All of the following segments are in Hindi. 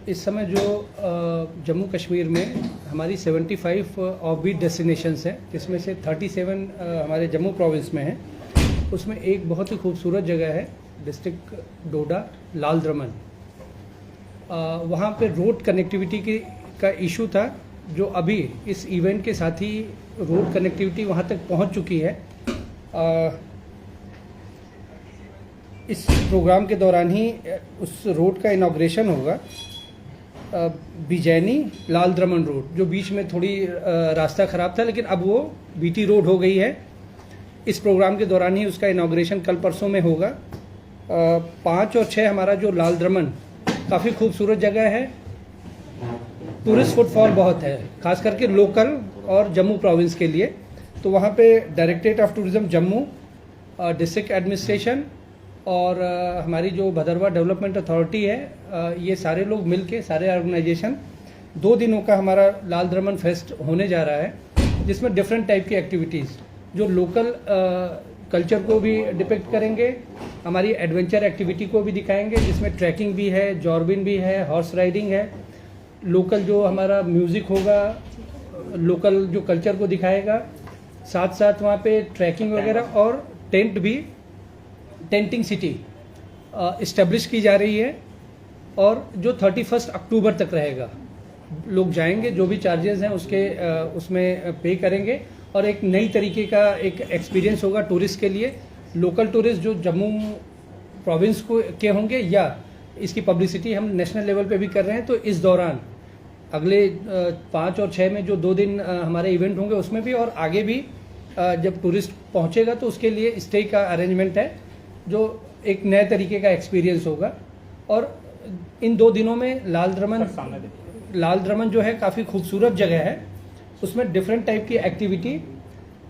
इस समय जो जम्मू कश्मीर में हमारी 75 ऑफबीट डेस्टिनेशंस हैं, जिसमें से 37 हमारे जम्मू प्रोविंस में हैं। उसमें एक बहुत ही खूबसूरत जगह है डिस्ट्रिक्ट डोडा लाल द्रमन। वहाँ पे रोड कनेक्टिविटी का इशू था, जो अभी इस इवेंट के साथ ही रोड कनेक्टिविटी वहाँ तक पहुँच चुकी है। इस प्रोग्राम के दौरान ही उस रोड का इनॉग्रेशन होगा। बिजैनी लाल द्रमन रोड, जो बीच में थोड़ी रास्ता ख़राब था, लेकिन अब वो बीटी रोड हो गई है। इस प्रोग्राम के दौरान ही उसका इनॉग्रेशन कल परसों में होगा। 5 और 6 हमारा जो लाल द्रमन काफ़ी खूबसूरत जगह है। टूरिस्ट फुटफॉल बहुत है, खास करके लोकल और जम्मू प्रोविंस के लिए। तो वहाँ पे directorate of tourism Jammu, district administration और हमारी जो भदरवा डेवलपमेंट अथॉरिटी है, ये सारे लोग मिलके, सारे ऑर्गेनाइजेशन 2 दिनों का हमारा लाल द्रमन फेस्ट होने जा रहा है, जिसमें डिफरेंट टाइप की एक्टिविटीज़ जो लोकल कल्चर को भी डिपिक्ट करेंगे, हमारी एडवेंचर एक्टिविटी को भी दिखाएंगे, जिसमें ट्रैकिंग भी है, जॉर्बिन भी है, हॉर्स राइडिंग है। लोकल जो हमारा म्यूज़िक होगा, लोकल जो कल्चर को दिखाएगा। साथ साथ वहाँ पे ट्रैकिंग वगैरह और टेंट भी, टेंटिंग सिटी इस्टेब्लिश की जा रही है, और जो 31 अक्टूबर तक रहेगा। लोग जाएंगे, जो भी चार्जेस हैं उसमें पे करेंगे, और एक नई तरीके का एक एक्सपीरियंस होगा टूरिस्ट के लिए। लोकल टूरिस्ट जो जम्मू प्रोविंस के होंगे, या इसकी पब्लिसिटी हम नेशनल लेवल पे भी कर रहे हैं। तो इस दौरान अगले 5 और 6 में जो 2 दिन हमारे इवेंट होंगे, उसमें भी और आगे भी जब टूरिस्ट पहुंचेगा तो उसके लिए स्टे का अरेंजमेंट है, जो एक नए तरीके का एक्सपीरियंस होगा। और इन 2 दिनों में लाल द्रमन जो है काफ़ी खूबसूरत जगह है। उसमें डिफरेंट टाइप की एक्टिविटी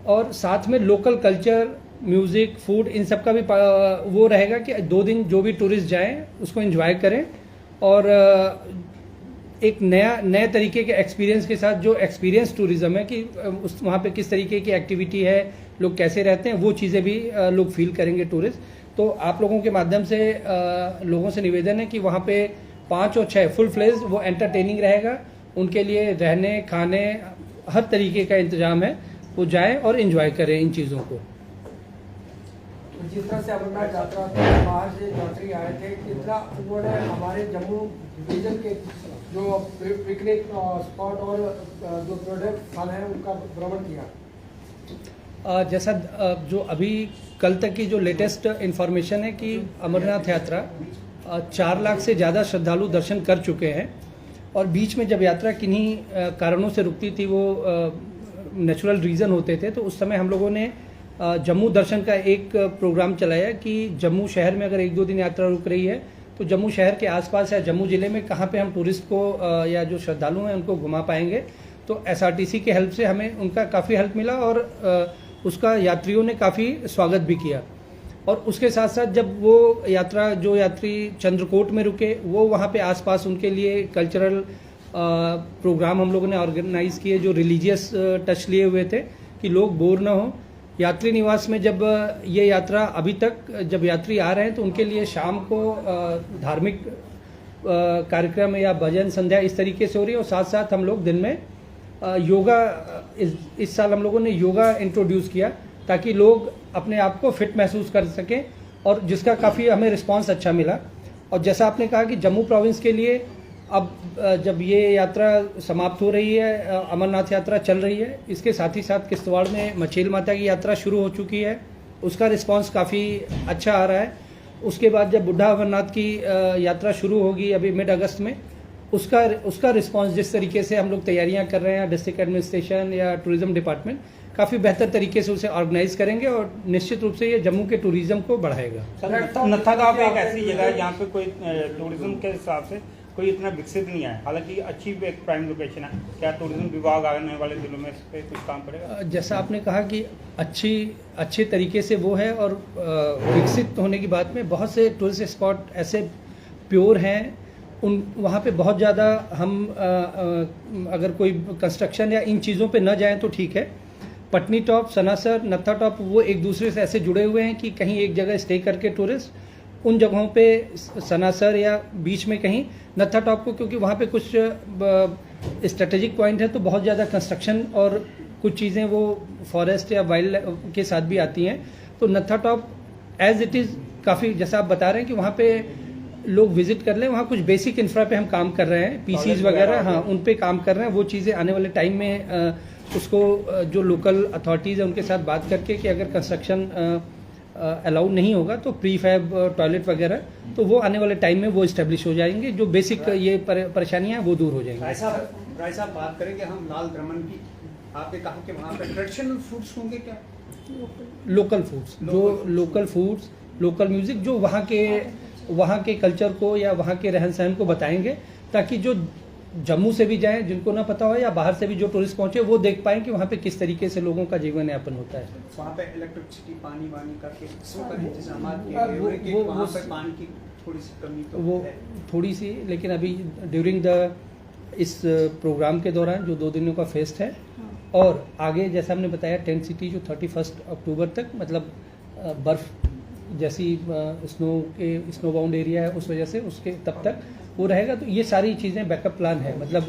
और साथ में लोकल कल्चर, म्यूज़िक, फूड, इन सब का भी वो रहेगा कि 2 दिन जो भी टूरिस्ट जाएं उसको एंजॉय करें, और एक नए तरीके के एक्सपीरियंस के साथ, जो एक्सपीरियंस टूरिज्म है कि उस वहाँ पे किस तरीके की एक्टिविटी है, लोग कैसे रहते हैं, वो चीज़ें भी लोग फील करेंगे टूरिस्ट। तो आप लोगों के माध्यम से लोगों से निवेदन है कि वहाँ पे 5 और 6 फुल फ्लेज वो एंटरटेनिंग रहेगा। उनके लिए रहने, खाने, हर तरीके का इंतजाम है। वो जाएं और एंजॉय करें इन चीज़ों को। जिस तरह से अमरनाथ यात्रा बाहर से यात्री आए थे, कितना उन्होंने हमारे जम्मू रीजन के जो पिकनिक स्पॉट और जो प्रोडक्ट स्थान है उनका भ्रमण किया। जैसा जो अभी कल तक की जो लेटेस्ट इन्फॉर्मेशन है कि अमरनाथ यात्रा 4 लाख से ज़्यादा श्रद्धालु दर्शन कर चुके हैं। और बीच में जब यात्रा किन्हीं कारणों से रुकती थी, वो नेचुरल रीज़न होते थे, तो उस समय हम लोगों ने जम्मू दर्शन का एक प्रोग्राम चलाया कि जम्मू शहर में अगर 1-2 दिन यात्रा रुक रही है, तो जम्मू शहर के आसपास या जम्मू ज़िले में कहाँ पे हम टूरिस्ट को या जो श्रद्धालु हैं उनको घुमा पाएंगे। तो SRTC के हेल्प से हमें उनका काफ़ी हेल्प मिला, और उसका यात्रियों ने काफ़ी स्वागत भी किया। और उसके साथ साथ जब वो जो यात्री चंद्रकोट में रुके, वो वहाँ पे आसपास उनके लिए कल्चरल प्रोग्राम हम लोगों ने ऑर्गेनाइज़ किए, जो रिलीजियस टच लिए हुए थे कि लोग बोर ना हो। यात्री निवास में जब ये यात्रा अभी तक जब यात्री आ रहे हैं, तो उनके लिए शाम को धार्मिक कार्यक्रम या भजन संध्या इस तरीके से हो रही है। और साथ साथ हम लोग दिन में योगा, इस साल हम लोगों ने योगा इंट्रोड्यूस किया, ताकि लोग अपने आप को फिट महसूस कर सकें, और जिसका काफ़ी हमें रिस्पांस अच्छा मिला। और जैसा आपने कहा कि जम्मू प्रोविंस के लिए अब जब ये यात्रा समाप्त हो रही है, अमरनाथ यात्रा चल रही है, इसके साथ ही साथ किश्तवाड़ में मछेल माता की यात्रा शुरू हो चुकी है। उसका रिस्पांस काफ़ी अच्छा आ रहा है। उसके बाद जब बुढ़ा अमरनाथ की यात्रा शुरू होगी अभी मिड अगस्त में, उसका रिस्पांस, जिस तरीके से हम लोग तैयारियां कर रहे हैं, डिस्ट्रिक्ट एडमिनिस्ट्रेशन या टूरिज्म डिपार्टमेंट काफ़ी बेहतर तरीके से उसे ऑर्गेनाइज करेंगे, और निश्चित रूप से ये जम्मू के टूरिज्म को बढ़ाएगा। नत्थागांव एक ऐसी जगह है जहाँ पे कोई टूरिज्म के हिसाब से कोई इतना विकसित नहीं है, हालांकि अच्छी एक प्राइम लोकेशन है। क्या टूरिज्म विभाग आने वाले दिनों में इस पर कुछ काम करेगा? जैसा आपने कहा कि अच्छे तरीके से वो है, और विकसित होने की बात में बहुत से टूरिस्ट स्पॉट ऐसे प्योर हैं, वहाँ पे बहुत ज़्यादा हम अगर कोई कंस्ट्रक्शन या इन चीज़ों पे न जाएं तो ठीक है। पटनी टॉप, सनासर, नत्था टॉप, वो एक दूसरे से ऐसे जुड़े हुए हैं कि कहीं एक जगह स्टे करके टूरिस्ट उन जगहों पे सनासर या बीच में कहीं नत्था टॉप को, क्योंकि वहाँ पे कुछ स्ट्रेटेजिक पॉइंट है तो बहुत ज़्यादा कंस्ट्रक्शन और कुछ चीज़ें वो फॉरेस्ट या वाइल्ड के साथ भी आती हैं, तो Nathatop as it is काफ़ी, जैसा आप बता रहे हैं कि वहाँ पे लोग विजिट कर लें, वहाँ कुछ बेसिक इंफ्रा पे हम काम कर रहे हैं, पीसीज वगैरह, हाँ उन पे काम कर रहे हैं। वो चीज़ें आने वाले टाइम में उसको जो लोकल अथॉरिटीज़ है उनके साथ बात करके कि अगर कंस्ट्रक्शन अलाउड नहीं होगा तो प्री फैब टॉयलेट वगैरह, तो वो आने वाले टाइम में वो इस्टेब्लिश हो जाएंगे, जो बेसिक ये परेशानियाँ हैं वो दूर हो जाएंगी। राय साहब बात करेंगे हम लाल दमन की। आपने कहा कि वहाँ पे ट्रेडिशनल फूड्स होंगे क्या? लोकल फूड्स, जो लोकल फूड्स, लोकल म्यूजिक, जो वहाँ के कल्चर को या वहाँ के रहन सहन को बताएंगे, ताकि जो जम्मू से भी जाएं, जिनको ना पता हो, या बाहर से भी जो टूरिस्ट पहुंचे, वो देख पाएं कि वहाँ पे किस तरीके से लोगों का जीवन यापन होता है। वहाँ पे इलेक्ट्रिसिटी, पानी वानी करके वहाँ पे पानी की थोड़ी सी कमी तो वो है। थोड़ी सी, लेकिन अभी ड्यूरिंग इस प्रोग्राम के दौरान जो 2 दिनों का फेस्ट है, और आगे जैसा हमने बताया टेंट सिटी जो 31 अक्टूबर तक, मतलब बर्फ़ जैसी स्नो बाउंड एरिया है, उस वजह से उसके तब तक वो रहेगा। तो ये सारी चीज़ें बैकअप प्लान है, मतलब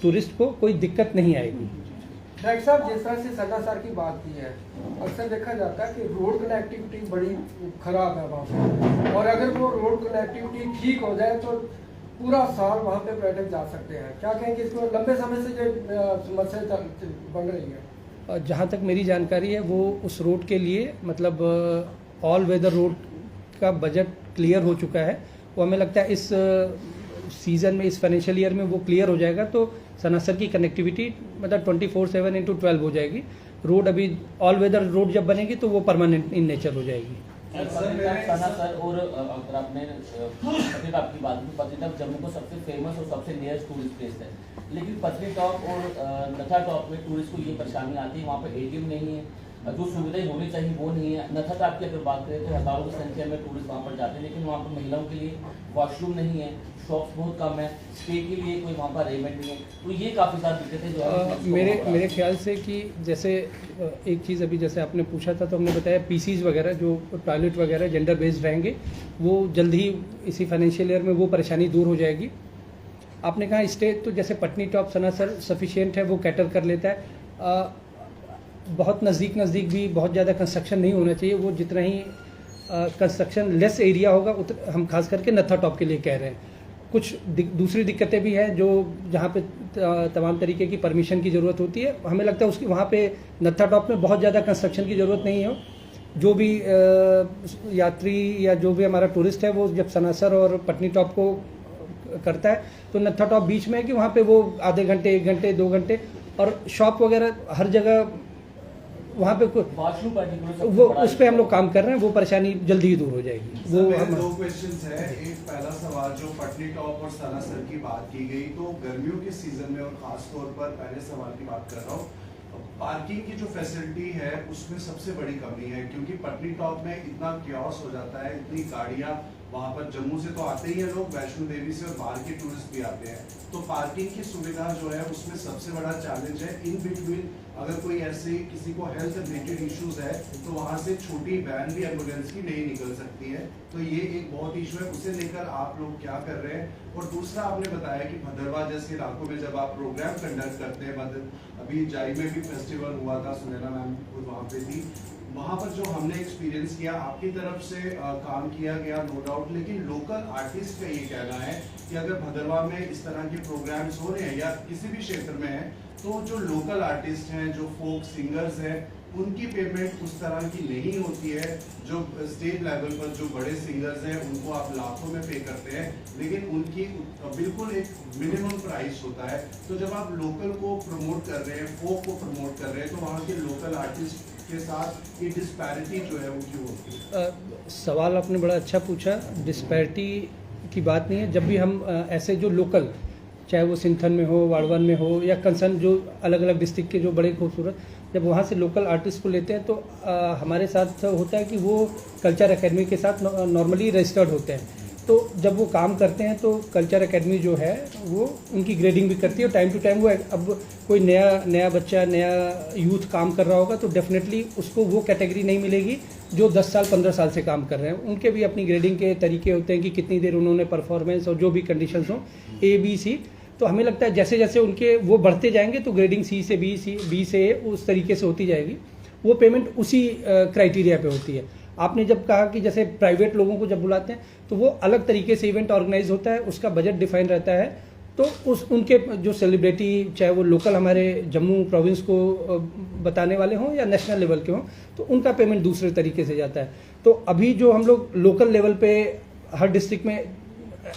टूरिस्ट को कोई दिक्कत नहीं आएगी। डायरेक्टर साहब, जिस तरह से सन्नासर की बात की है, अक्सर देखा जाता है कि रोड कनेक्टिविटी बड़ी खराब है वहाँ पे, और अगर वो रोड कनेक्टिविटी ठीक हो जाए तो पूरा साल वहाँ पे पर्यटक जा सकते हैं। क्या कहेंगे, इसको लंबे समय से जो समस्या बन रही है? जहाँ तक मेरी जानकारी है, वो उस रोड के लिए मतलब ऑल वेदर रोड का बजट क्लियर हो चुका है। वो हमें लगता है इस सीज़न में, इस फाइनेंशियल ईयर में वो क्लियर हो जाएगा, तो सनासर की कनेक्टिविटी मतलब 24/7 × 12 हो जाएगी। रोड अभी ऑल वेदर रोड जब बनेगी तो वो परमानेंट इन नेचर हो जाएगी। सर, और अगर आपने पत्नीटॉप की बात की, पत्नीटॉप जम्मू का सबसे फेमस और सबसे नियरेस्ट टूरिस्ट प्लेस है, लेकिन पत्नीटॉप और नत्था टॉप में टूरिस्ट को ये परेशानी आती है, वहाँ पर एटीएम नहीं है, जो सुविधाएं होनी चाहिए वो नहीं है। नत्था टॉप की अगर बात करें तो हजारों की संख्या में टूरिस्ट वहाँ पर जाते हैं, लेकिन वहाँ पर महिलाओं के लिए वॉशरूम नहीं है, शॉप्स बहुत कम है, स्टे के लिए कोई वहाँ पर अरेंजमेंट नहीं है, तो ये काफ़ी सारी दिक्कतें जो है मेरे ख्याल से कि जैसे एक चीज़ अभी जैसे आपने पूछा था, तो हमने बताया पीसीज वगैरह, जो टॉयलेट वगैरह जेंडर बेस्ड रहेंगे, वो जल्द ही इसी फाइनेंशियल ईयर में वो परेशानी दूर हो जाएगी। आपने कहा स्टे, तो जैसे पटनी टॉप सनासर सफिशिएंट है, वो कैटर कर लेता है। बहुत नज़दीक भी बहुत ज़्यादा कंस्ट्रक्शन नहीं होना चाहिए, वो जितना ही कंस्ट्रक्शन लेस एरिया होगा हम खास करके नत्था टॉप के लिए कह रहे हैं। कुछ दूसरी दिक्कतें भी हैं, जो जहाँ पे तमाम तरीके की परमिशन की ज़रूरत होती है, हमें लगता है उसकी वहाँ पे नत्था टॉप में बहुत ज़्यादा कंस्ट्रक्शन की ज़रूरत नहीं है। जो भी यात्री या जो भी हमारा टूरिस्ट है, वो जब सनासर और पटनी टॉप को करता है, तो नत्था टॉप बीच में है कि वहाँ पे वो आधे घंटे, 1 घंटे, 2 घंटे, और शॉप वगैरह हर जगह वहाँ पे वॉशरूम वो उस पर हम लोग काम कर रहे हैं, वो परेशानी जल्दी ही दूर हो जाएगी। वो मेरे 2 क्वेश्चंस है। एक पहला सवाल, जो पटनी टॉप और सनासर की बात की गई, तो गर्मियों के सीजन में और खास तौर पर पहले सवाल की बात कर रहा हूँ, पार्किंग की जो फैसिलिटी है उसमें सबसे बड़ी कमी है, क्योंकि पटनी टॉप में इतना क्योस हो जाता है, इतनी गाड़ियाँ वहाँ पर जम्मू से तो आते ही हैं लोग, वैष्णो देवी से और बाहर के टूरिस्ट भी आते हैं, तो पार्किंग की सुविधा जो है उसमें सबसे बड़ा चैलेंज है। इन बिटवीन अगर कोई ऐसे किसी को हेल्थ रिलेटेड इश्यूज है, तो वहाँ से छोटी वैन भी एम्बुलेंस की नहीं निकल सकती है, तो ये एक बहुत इशू है। उसे लेकर आप लोग क्या कर रहे हैं? और दूसरा, आपने बताया कि भद्रवाह जैसे इलाकों में जब आप प्रोग्राम कंडक्ट करते हैं, अभी जाई में भी फेस्टिवल हुआ था, सुनैना मैम वहाँ पे थी, वहाँ पर जो हमने एक्सपीरियंस किया, आपकी तरफ से काम किया गया नो डाउट, लेकिन लोकल आर्टिस्ट का ये कहना है कि अगर भद्रवाह में इस तरह के प्रोग्राम्स हो रहे हैं या किसी भी क्षेत्र में है, तो जो लोकल आर्टिस्ट हैं, जो फोक सिंगर्स हैं, उनकी पेमेंट उस तरह की नहीं होती है। जो स्टेट लेवल पर जो बड़े सिंगर्स हैं उनको आप लाखों में पे करते हैं, लेकिन उनकी बिल्कुल एक मिनिमम प्राइस होता है। तो जब आप लोकल को प्रमोट कर रहे हैं, फोक को प्रमोट कर रहे हैं, तो वहाँ के लोकल आर्टिस्ट के साथ ये डिस्पैरिटी जो है वो क्यों होती है? सवाल आपने बड़ा अच्छा पूछा। डिस्पैरिटी की बात नहीं है। जब भी हम ऐसे जो लोकल, चाहे वो सिंथन में हो, वाड़वन में हो, या कंसर्न जो अलग अलग डिस्ट्रिक्ट के जो बड़े खूबसूरत, जब वहाँ से लोकल आर्टिस्ट को लेते हैं, तो हमारे साथ होता है कि वो कल्चर एकेडमी के साथ नॉर्मली रजिस्टर्ड होते हैं। तो जब वो काम करते हैं तो कल्चर एकेडमी जो है वो उनकी ग्रेडिंग भी करती है और टाइम टू टाइम वो अब कोई नया बच्चा नया यूथ काम कर रहा होगा तो डेफिनेटली उसको वो कैटेगरी नहीं मिलेगी जो 10 साल 15 साल से काम कर रहे हैं। उनके भी अपनी ग्रेडिंग के तरीके होते हैं कि कितनी देर उन्होंने परफॉर्मेंस और जो भी कंडीशंस हों ABC। तो हमें लगता है जैसे जैसे उनके वो बढ़ते जाएंगे तो ग्रेडिंग C से B से A उस तरीके से होती जाएगी। वो पेमेंट उसी क्राइटेरिया पे होती है। आपने जब कहा कि जैसे प्राइवेट लोगों को जब बुलाते हैं तो वो अलग तरीके से इवेंट ऑर्गेनाइज होता है, उसका बजट डिफाइन रहता है। तो उनके जो सेलिब्रिटी चाहे वो लोकल हमारे जम्मू प्रोविंस को बताने वाले हों या नेशनल लेवल के हों तो उनका पेमेंट दूसरे तरीके से जाता है। तो अभी जो हम लोग लोकल लेवल पे हर डिस्ट्रिक्ट में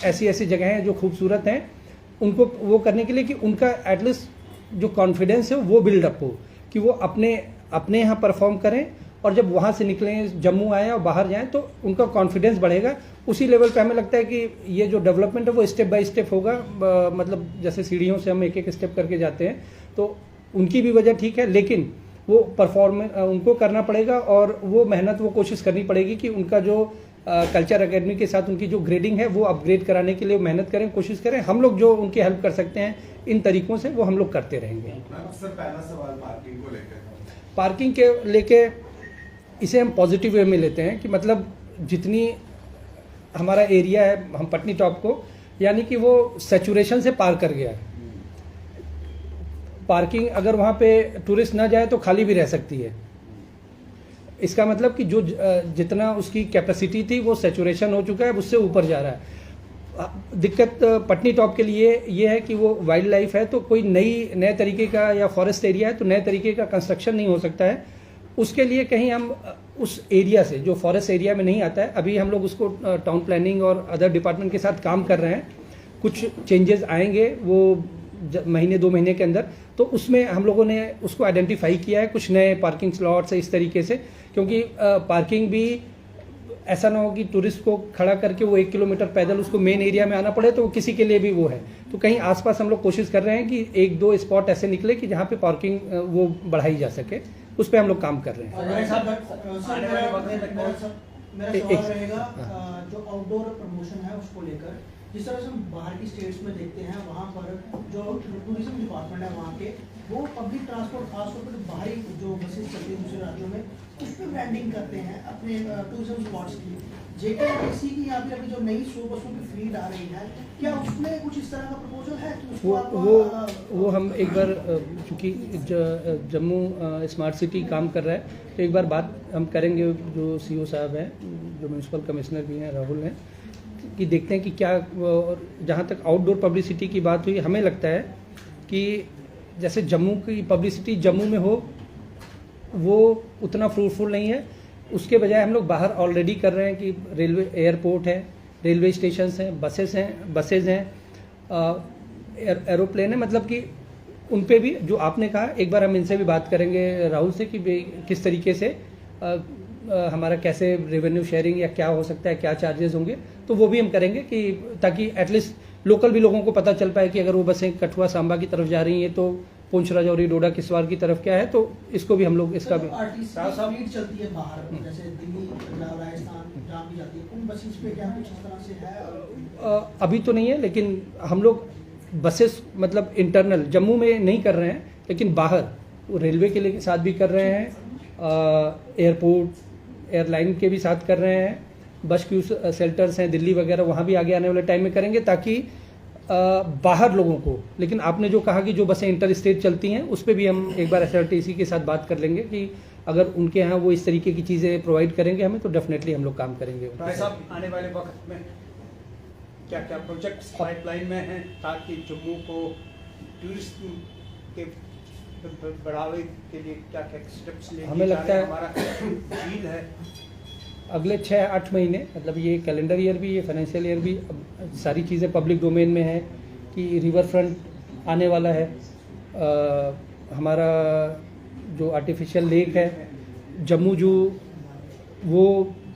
ऐसी जगह हैं जो खूबसूरत हैं उनको वो करने के लिए कि उनका एटलीस्ट जो कॉन्फिडेंस है वो बिल्डअप हो कि वो अपने यहाँ परफॉर्म करें और जब वहाँ से निकलें जम्मू आए और बाहर जाएं तो उनका कॉन्फिडेंस बढ़ेगा। उसी लेवल पे हमें लगता है कि ये जो डेवलपमेंट है वो स्टेप बाय स्टेप होगा। मतलब जैसे सीढ़ियों से हम एक स्टेप करके जाते हैं तो उनकी भी वजह ठीक है लेकिन वो परफॉर्मेंस उनको करना पड़ेगा और वो मेहनत वो कोशिश करनी पड़ेगी कि उनका जो कल्चर एकेडमी के साथ उनकी जो ग्रेडिंग है वो अपग्रेड कराने के लिए मेहनत करें, कोशिश करें। हम लोग जो उनकी हेल्प कर सकते हैं इन तरीकों से वो हम लोग करते रहेंगे। सर पहला सवाल पार्किंग को लेकर, पार्किंग के लेके इसे हम पॉजिटिव वे में लेते हैं कि मतलब जितनी हमारा एरिया है हम पटनी टॉप को यानी कि वो सैचुरेशन से पार कर गया है। पार्किंग अगर वहाँ पे टूरिस्ट ना जाए तो खाली भी रह सकती है। इसका मतलब कि जो जितना उसकी कैपेसिटी थी वो सैचुरेशन हो चुका है, उससे ऊपर जा रहा है। दिक्कत पटनी टॉप के लिए ये है कि वो वाइल्ड लाइफ है तो कोई नए तरीके का या फॉरेस्ट एरिया है तो नए तरीके का कंस्ट्रक्शन नहीं हो सकता है। उसके लिए कहीं हम उस एरिया से जो फॉरेस्ट एरिया में नहीं आता है अभी हम लोग उसको टाउन प्लानिंग और अदर डिपार्टमेंट के साथ काम कर रहे हैं। कुछ चेंजेस आएंगे वो महीने 2 महीने के अंदर तो उसमें हम लोगों ने उसको आइडेंटिफाई किया है कुछ नए पार्किंग स्लॉट्स है इस तरीके से, क्योंकि पार्किंग भी ऐसा ना हो कि टूरिस्ट को खड़ा करके वो 1 किलोमीटर पैदल उसको मेन एरिया में आना पड़े तो वो किसी के लिए भी वो है। तो कहीं आसपास हम लोग कोशिश कर रहे हैं कि 1-2 स्पॉट ऐसे निकले कि जहाँ पे पार्किंग वो बढ़ाई जा सके, उस पर हम लोग काम कर रहे हैं। मेरा सवाल रहेगा जो आउटडोर प्रमोशन है उसको लेकर, जिस तरह से हम बाहर की स्टेट्स में देखते हैं वहाँ पर जो टूरिज्म डिपार्टमेंट है वहाँ के वो पब्लिक ट्रांसपोर्ट खासतौर पर बाहरी जो बसेस चलती हैं दूसरे राज्यों में उस पर ब्रांडिंग करते हैं अपने टूरिज्म स्पॉट्स की। JKTC की यहाँ पे अभी जो नई 100 बसों की फ्लीट आ रही है क्या उसमें कुछ इस तरह का प्रपोजल है कि उसको वो हम एक बार चूँकि जम्मू स्मार्ट सिटी काम कर रहा है तो एक बार बात हम करेंगे जो CO साहब हैं जो म्यूनसिपल कमिश्नर भी हैं राहुल हैं कि देखते हैं कि क्या। जहाँ तक आउटडोर पब्लिसिटी की बात हुई हमें लगता है कि जैसे जम्मू की पब्लिसिटी जम्मू में हो वो उतना फ्रूटफुल नहीं है, उसके बजाय हम लोग बाहर ऑलरेडी कर रहे हैं कि रेलवे एयरपोर्ट है, रेलवे स्टेशन हैं, बसेज हैं, एरोप्लेन है, मतलब कि उन पे भी जो आपने कहा एक बार हम इनसे भी बात करेंगे राहुल से कि किस तरीके से हमारा कैसे रेवेन्यू शेयरिंग या क्या हो सकता है, क्या चार्जेस होंगे, तो वो भी हम करेंगे कि ताकि एटलीस्ट लोकल भी लोगों को पता चल पाए कि अगर वो बसें कठुआ सांबा की तरफ जा रही हैं तो पुंछ राजौरी डोडा किसवार की तरफ क्या है, तो इसको भी हम लोग इसका भी फ्लीट चलती है बाहर जैसे दिल्ली राजस्थान जहाँ भी जाती है उन बसेस पे क्या कुछ इस तरह से है? अभी तो नहीं है लेकिन हम लोग बसेस मतलब इंटरनल जम्मू में नहीं कर रहे हैं लेकिन बाहर रेलवे के लिए साथ भी कर रहे हैं, एयरपोर्ट एयरलाइन के भी साथ कर रहे हैं, बस क्यू शेल्टर्स हैं दिल्ली वगैरह वहाँ भी आगे आने वाले टाइम में करेंगे ताकि बाहर लोगों को। लेकिन आपने जो कहा कि जो बसें इंटर स्टेट चलती हैं उस पर भी हम एक बार SRTC के साथ बात कर लेंगे कि अगर उनके यहाँ वो इस तरीके की चीज़ें प्रोवाइड करेंगे हमें तो डेफिनेटली हम लोग काम करेंगे। राय साहब आने वाले वक्त में क्या क्या प्रोजेक्ट्स पाइपलाइन में हैं ताकि जम्मू को टूरिज्म के बढ़ावे के लिए क्या क्या स्टेप्स लेके हमें लगता है हमारा झील है अगले 6-8 महीने मतलब ये कैलेंडर ईयर भी ये फाइनेंशियल ईयर भी सारी चीज़ें पब्लिक डोमेन में है कि रिवर फ्रंट आने वाला है, हमारा जो आर्टिफिशियल लेक है जम्मू जू वो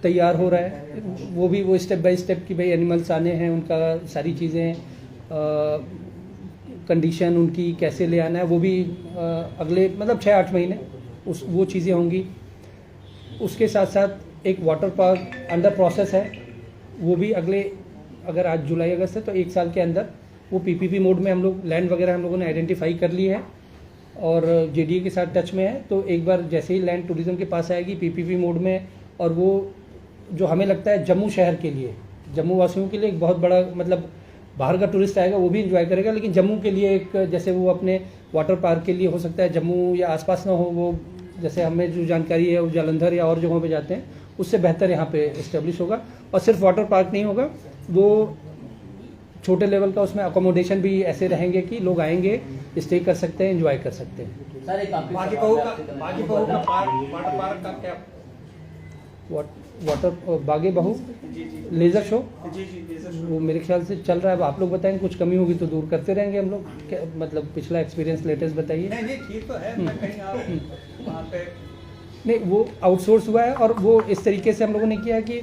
तैयार हो रहा है, वो स्टेप बाय स्टेप कि भाई एनिमल्स आने हैं उनका सारी चीज़ें कंडीशन उनकी कैसे ले आना है वो भी अगले मतलब 6-8 महीने वो चीज़ें होंगी। उसके साथ साथ एक वाटर पार्क अंडर प्रोसेस है वो भी अगले अगर आज जुलाई अगस्त है तो 1 साल के अंदर वो पीपीपी मोड में हम लोग लैंड वगैरह हम लोगों ने आइडेंटिफाई कर ली है और जेडीए के साथ टच में है। तो एक बार जैसे ही लैंड टूरिज्म के पास आएगी पीपीपी मोड में, और वो जो हमें लगता है जम्मू शहर के लिए, जम्मू वासियों के लिए एक बहुत बड़ा मतलब बाहर का टूरिस्ट आएगा वो भी इंजॉय करेगा, लेकिन जम्मू के लिए एक जैसे वो अपने वाटर पार्क के लिए हो सकता है जम्मू या आसपास ना हो, वो जैसे हमें जो जानकारी है वो जालंधर या और जगहों पे जाते हैं, उससे बेहतर यहाँ पे इस्टेब्लिश होगा। और सिर्फ वाटर पार्क नहीं होगा, वो छोटे लेवल का उसमें अकोमोडेशन भी ऐसे रहेंगे कि लोग आएंगे, स्टे कर सकते हैं, एंजॉय कर सकते हैं। सर एक आपके बागी सवाल बहू है का आपसे करना बागी चाहूंगा। बहू का पार्क वाटर पार्क का क्या? वाटर बागे बहू जी जी लेजर शो जी जी लेजर शो। वो मेरे ख्याल से चल रहा है। अब आप लोग बताएंगे, कुछ कमी होगी तो दूर करते रहेंगे हम लोग। क्या मतलब पिछला एक्सपीरियंस लेटेस्ट बताइए। नहीं नहीं ठीक तो है, मैं कहीं आप वहाँ पे नहीं, वो आउटसोर्स हुआ है और वो इस तरीके से हम लोगों ने किया है कि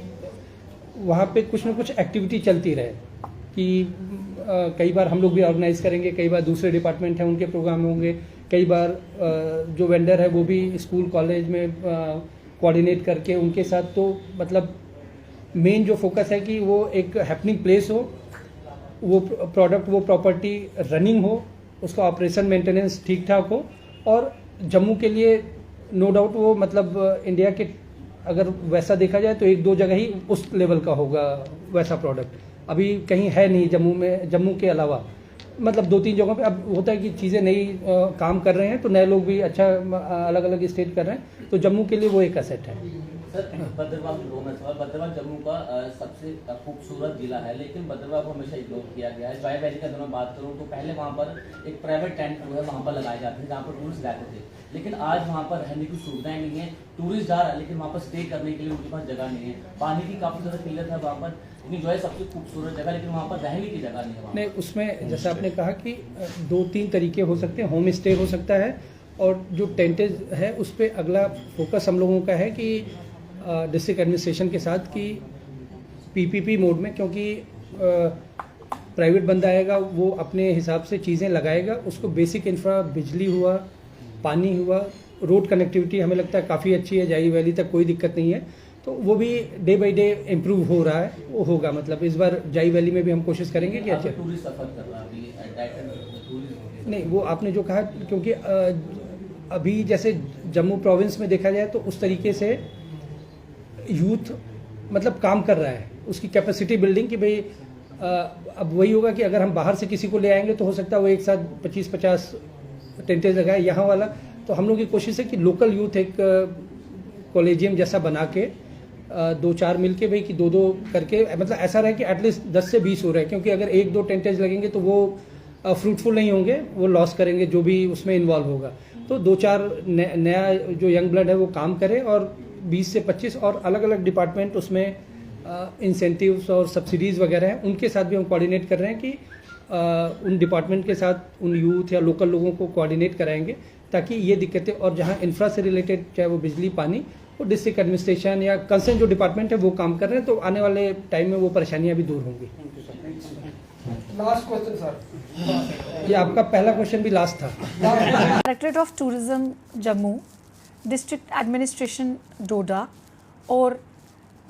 वहाँ पे कुछ ना कुछ एक्टिविटी चलती रहे कि कई बार हम लोग भी ऑर्गेनाइज करेंगे, कई बार दूसरे डिपार्टमेंट हैं उनके प्रोग्राम होंगे, कई बार जो वेंडर है वो भी स्कूल कॉलेज में कोऑर्डिनेट करके उनके साथ। तो मतलब मेन जो फोकस है कि वो एक हैपनिंग प्लेस हो, वो प्रोडक्ट वो प्रॉपर्टी रनिंग हो, उसका ऑपरेशन मेंटेनेंस ठीक ठाक हो। और जम्मू के लिए नो डाउट वो मतलब इंडिया के अगर वैसा देखा जाए तो 1-2 जगह ही उस लेवल का होगा वैसा प्रोडक्ट, अभी कहीं है नहीं जम्मू में। जम्मू के अलावा मतलब 2-3 जगहों पे अब होता है कि चीज़ें नई काम कर रहे हैं तो नए लोग भी अच्छा अलग अलग स्टेट कर रहे हैं, तो जम्मू के लिए वो एक एसेट है। सर भद्रवाह भद्रवाह जम्मू का सबसे खूबसूरत जिला है, लेकिन भद्रवाह को हमेशा इग्नोर किया गया है। जॉय वैली का अगर मैं बात करूँ तो पहले वहाँ पर एक प्राइवेट टेंट जो है वहाँ पर लगाए जाते थे जहाँ पर टूरिस्ट रहते थे, लेकिन आज वहाँ पर रहने की सुविधाएं नहीं है। टूरिस्ट जा रहा है लेकिन वहाँ पर स्टे करने के लिए उनके पास जगह नहीं है। पानी की काफ़ी ज़्यादा किल्लत है वहाँ पर, लेकिन जो है सबसे खूबसूरत जगह, लेकिन वहाँ पर रहने की जगह नहीं है। नहीं, उसमें जैसे आपने कहा कि 2-3 तरीके हो सकते हैं। होम स्टे हो सकता है, और जो टेंटेज है उस पर अगला फोकस हम लोगों का है कि डिस्ट्रिक्ट एडमिनिस्ट्रेशन के साथ कि पीपीपी मोड में, क्योंकि प्राइवेट बंदा आएगा वो अपने हिसाब से चीज़ें लगाएगा, उसको बेसिक इंफ्रा बिजली हुआ, पानी हुआ, रोड कनेक्टिविटी हमें लगता है काफ़ी अच्छी है, जाई वैली तक कोई दिक्कत नहीं है, तो वो भी डे बाई डे इम्प्रूव हो रहा है, वो होगा। मतलब इस बार जाई वैली में भी हम कोशिश करेंगे कि अच्छा टूरिस्ट सफर कर रहा है अभी नहीं, वो आपने जो कहा, क्योंकि अभी जैसे जम्मू प्रोविंस में देखा जाए तो उस तरीके से यूथ मतलब काम कर रहा है, उसकी कैपेसिटी बिल्डिंग की भाई अब वही होगा कि अगर हम बाहर से किसी को ले आएंगे तो हो सकता है वो एक साथ 25-50 टेंटेज लगाए यहाँ वाला। तो हम लोग की कोशिश है कि लोकल यूथ एक कॉलेजियम जैसा बना के 2-4 मिल के भाई कि 2-2 करके, मतलब ऐसा रहे कि एटलीस्ट 10 से 20 हो रहे हैं, क्योंकि अगर 1-2 टेंटेज लगेंगे तो वो फ्रूटफुल नहीं होंगे, वो लॉस करेंगे जो भी उसमें इन्वॉल्व होगा। तो 2-4 नया जो यंग ब्लड है वो काम करे, और 20 से 25 और अलग अलग डिपार्टमेंट उसमें इंसेंटिव्स और सब्सिडीज़ वगैरह हैं, उनके साथ भी हम कोऑर्डिनेट कर रहे हैं कि उन डिपार्टमेंट के साथ उन यूथ या लोकल लोगों को कोऑर्डिनेट कराएंगे, ताकि ये दिक्कतें, और जहाँ इंफ्रा से रिलेटेड चाहे वो बिजली पानी, वो डिस्ट्रिक्ट एडमिनिस्ट्रेशन या कंसर्न जो डिपार्टमेंट है वो काम कर रहे हैं, तो आने वाले टाइम में वो परेशानियाँ भी दूर होंगी। लास्ट क्वेश्चन सर, ये आपका पहला क्वेश्चन भी लास्ट था। Directorate of tourism Jammu, district administration Doda और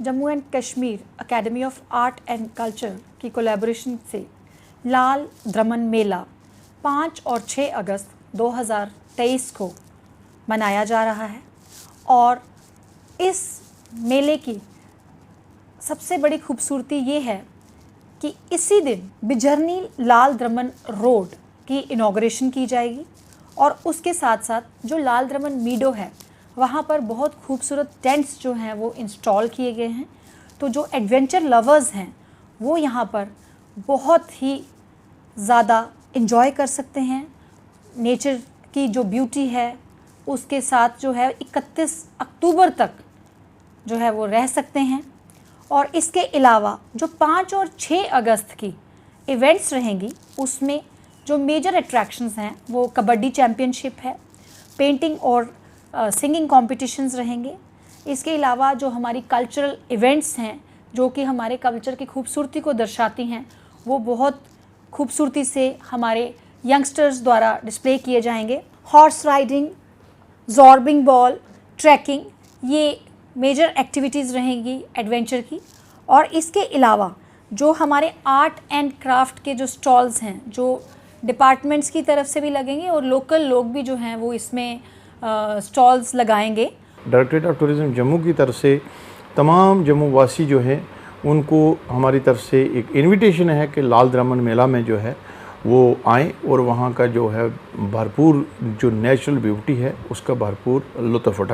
Jammu and Kashmir academy of art and culture की कोलैबोरेशन से लाल द्रमन मेला 5 और 6 अगस्त 2023 को मनाया जा रहा है। और इस मेले की सबसे बड़ी खूबसूरती ये है कि इसी दिन बिजरनी लाल द्रमन रोड की इनॉग्रेशन की जाएगी, और उसके साथ साथ जो लाल द्रमन मीडो है वहाँ पर बहुत खूबसूरत टेंट्स जो हैं वो इंस्टॉल किए गए हैं। तो जो एडवेंचर लवर्स हैं वो यहाँ पर बहुत ही ज़्यादा इन्जॉय कर सकते हैं। नेचर की जो ब्यूटी है उसके साथ जो है 31 अक्टूबर तक जो है वो रह सकते हैं। और इसके अलावा जो 5 और 6 अगस्त की इवेंट्स रहेंगी उसमें जो मेजर अट्रैक्शंस हैं वो कबड्डी चैम्पियनशिप है, पेंटिंग और सिंगिंग कॉम्पिटिशन्स रहेंगे। इसके अलावा जो हमारी कल्चरल इवेंट्स हैं जो कि हमारे कल्चर की खूबसूरती को दर्शाती हैं वो बहुत खूबसूरती से हमारे यंगस्टर्स द्वारा डिस्प्ले किए जाएंगे। Horse riding, zorbing ball, trekking, ये मेजर एक्टिविटीज़ रहेंगी एडवेंचर की। और इसके अलावा जो हमारे आर्ट एंड क्राफ्ट के जो स्टॉल्स हैं, जो डिपार्टमेंट्स की तरफ से भी लगेंगे और लोकल लोग भी जो हैं वो इसमें स्टॉल्स लगाएंगे। डायरेक्टरेट ऑफ टूरिज़्म जम्मू की तरफ से तमाम जम्मू वासी जो हैं उनको हमारी तरफ से एक इनविटेशन है कि लाल द्रामन मेला में जो है वो आएँ और वहाँ का जो है भरपूर जो नेचुरल ब्यूटी है उसका भरपूर लुत्फ़ उठाएँ।